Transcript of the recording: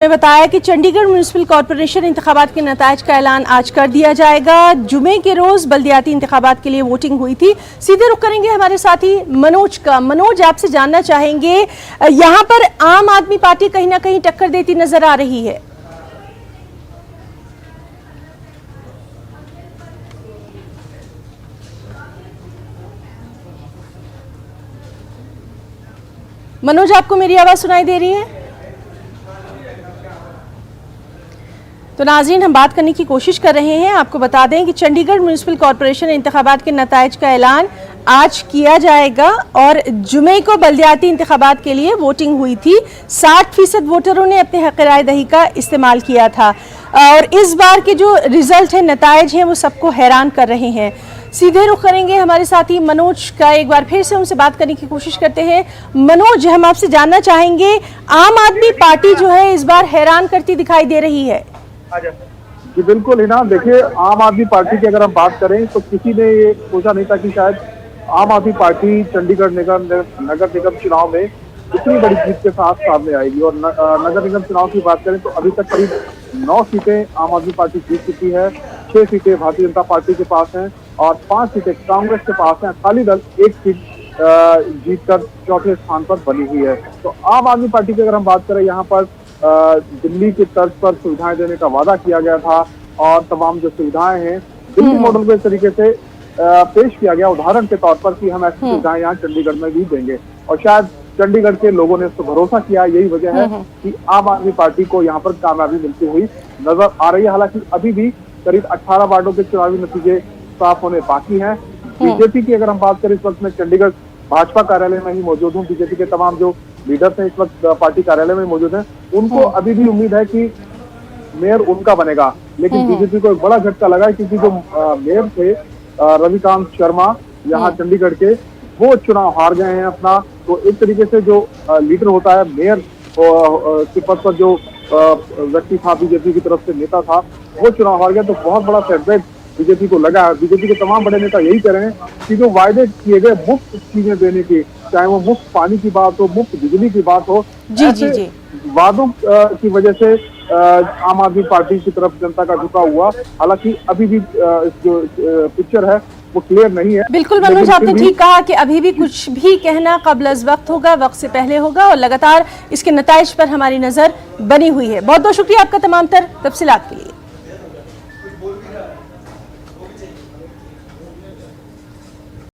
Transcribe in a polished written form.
ने बताया कि चंडीगढ़ म्यूनिसिपल कॉरपोरेशन इंतखाबात के नताइज का ऐलान आज कर दिया जाएगा। जुमे के रोज बल्दियाती इंतखाबात के लिए वोटिंग हुई थी। सीधे रुख करेंगे हमारे साथी मनोज का। मनोज, आपसे जानना चाहेंगे, यहाँ पर आम आदमी पार्टी कहीं ना कहीं टक्कर देती नजर आ रही है। मनोज, आपको मेरी आवाज सुनाई दे रही है? तो नाज़रीन, हम बात करने की कोशिश कर रहे हैं। आपको बता दें कि चंडीगढ़ म्यूनिसिपल कॉरपोरेशन इंतखाबात के नताइज का ऐलान आज किया जाएगा और जुमे को बल्दियाती इंतखाबात के लिए वोटिंग हुई थी। 60% वोटरों ने अपने हक़ राय दही का इस्तेमाल किया था और इस बार के जो रिजल्ट है, नताइज हैं, वो सबको हैरान कर रहे हैं। सीधे रुख करेंगे हमारे साथी मनोज का। एक बार फिर से उनसे बात करने की कोशिश करते हैं। मनोज, हम आपसे जानना चाहेंगे, आम आदमी पार्टी जो है इस बार हैरान करती दिखाई दे रही है। जी बिल्कुल हिना, देखिए आम आदमी पार्टी की अगर हम बात करें तो किसी ने ये सोचा नहीं था कि शायद आम आदमी पार्टी चंडीगढ़ नगर निगम चुनाव में इतनी बड़ी जीत के साथ सामने आएगी। और नगर निगम चुनाव की बात करें तो अभी तक करीब 9 सीटें आम आदमी पार्टी जीत चुकी है। 6 सीटें भारतीय जनता पार्टी के पास हैं और 5 सीटें कांग्रेस के पास हैं। अकाली दल 1 सीट जीतकर चौथे स्थान पर बनी हुई है। तो आम आदमी पार्टी की अगर हम बात करें, यहाँ पर दिल्ली की तर्ज पर सुविधाएं देने का वादा किया गया था और तमाम जो सुविधाएं हैं दिल्ली मॉडल को इस तरीके से पेश किया गया उदाहरण के तौर पर कि हम ऐसी सुविधाएं यहाँ चंडीगढ़ में भी देंगे। और शायद चंडीगढ़ के लोगों ने इस पर भरोसा किया। यही वजह है कि आम आदमी पार्टी को यहाँ पर कामयाबी मिलती हुई नजर आ रही है। हालांकि अभी भी करीब 18 वार्डों के चुनावी नतीजे साफ होने बाकी हैं। बीजेपी की अगर हम बात करें, इस वक्त मैं चंडीगढ़ भाजपा कार्यालय में ही मौजूद हूँ। बीजेपी के तमाम जो लीडर्स हैं इस वक्त पार्टी कार्यालय में मौजूद हैं। उनको अभी भी उम्मीद है कि मेयर उनका बनेगा, लेकिन बीजेपी को एक बड़ा झटका लगा है क्योंकि जो मेयर थे रविकांत शर्मा यहाँ चंडीगढ़ के, वो चुनाव हार गए हैं अपना। तो एक तरीके से जो लीडर होता है, मेयर के पद पर जो व्यक्ति था बीजेपी की तरफ से नेता था, वो चुनाव हार गया। तो बहुत बड़ा सेटबैक बीजेपी को लगा है। बीजेपी के तमाम बड़े नेता यही कह रहे हैं कि जो वायदे किए गए मुफ्त चीजें देने की, चाहे वो मुफ्त पानी की बात हो, मुफ्त बिजली की बात हो, ऐसे वादों की वजह से आम आदमी पार्टी की तरफ जनता का झुका हुआ। हालांकि अभी भी जो पिक्चर है वो क्लियर नहीं है। बिल्कुल मनोज, आपने ठीक कहा कि अभी भी कुछ भी कहना कब्ल अज़ वक्त होगा, वक्त से पहले होगा और लगातार इसके नताइज पर हमारी नजर बनी हुई है। बहुत बहुत शुक्रिया आपका तमाम तर तफसीलात के लिए।